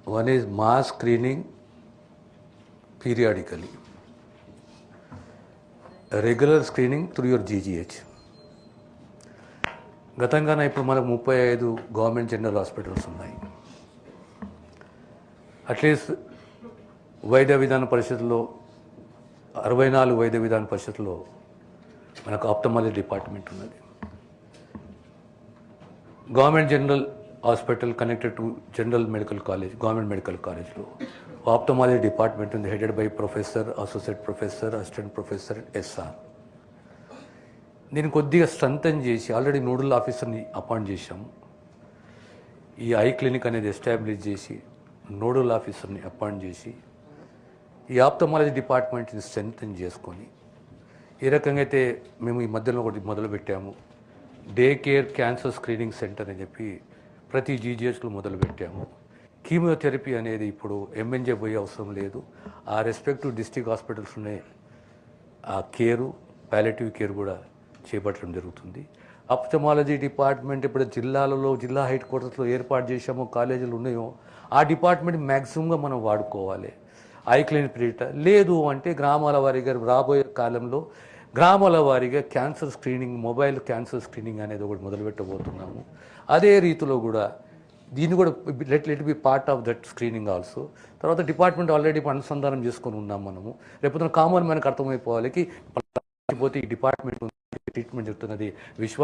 One is mass screening periodically, regular screening through your GGH. గతంగానే ఇప్పుడు మనకు 35 government general hospitals ఉన్నాయి. At least వైద్య విధాన పరిషత్లో 64 వైద్య విధాన పరిషత్లో మనకు ఆప్థమాలజీ డిపార్ట్మెంట్ ఉన్నది. Government general hospital connected to general medical college, government medical కాలేజ్లో ఆప్థమాలజీ డిపార్ట్మెంట్ ఉంది, headed by professor, associate professor, assistant professor SR. దీన్ని కొద్దిగా స్ట్రెంథన్ చేసి ఆల్రెడీ నోడల్ ఆఫీసర్ని అపాయింట్ చేశాము. ఈ ఐ క్లినిక్ అనేది ఎస్టాబ్లిష్ చేసి నోడల్ ఆఫీసర్ని అపాయింట్ చేసి ఈ ఆప్థమాలజీ డిపార్ట్మెంట్ని స్ట్రెంథన్ చేసుకొని ఏ రకంగా అయితే మేము ఈ మధ్యలో ఒకటి మొదలుపెట్టాము, day care cancer screening centre అని చెప్పి ప్రతి జీజీహెచ్లో మొదలుపెట్టాము. కీమోథెరపీ అనేది ఇప్పుడు ఎంఎన్జే పోయే అవసరం లేదు. ఆ రెస్పెక్టివ్ డిస్ట్రిక్ట్ హాస్పిటల్స్లోనే ఆ కేరు, ప్యాలిటివ్ కేర్ కూడా చేపట్టడం జరుగుతుంది. ఆప్థమాలజీ డిపార్ట్మెంట్ ఇప్పుడు జిల్లాలలో, జిల్లా హెడ్ క్వార్టర్స్లో ఏర్పాటు చేసామో, కాలేజీలు ఉన్నాయో ఆ డిపార్ట్మెంట్ మ్యాక్సిమంగా మనం వాడుకోవాలి. ఐ క్లినిక్ పీరియడ్ లేదు అంటే గ్రామాల వారీగా రాబోయే కాలంలో గ్రామాల వారీగా cancer screening, mobile cancer screening అనేది ఒకటి మొదలుపెట్టబోతున్నాము. అదే రీతిలో కూడా దీన్ని కూడా let be part of that screening also. తర్వాత డిపార్ట్మెంట్ ఆల్రెడీ అనుసంధానం చేసుకొని ఉన్నాం మనము. రేపు కామన్ మనకు అర్థమైపోవాలి పోతే ఈ డిపార్ట్మెంట్ ట్రీట్మెంట్ చెప్తున్నది విశ్వాస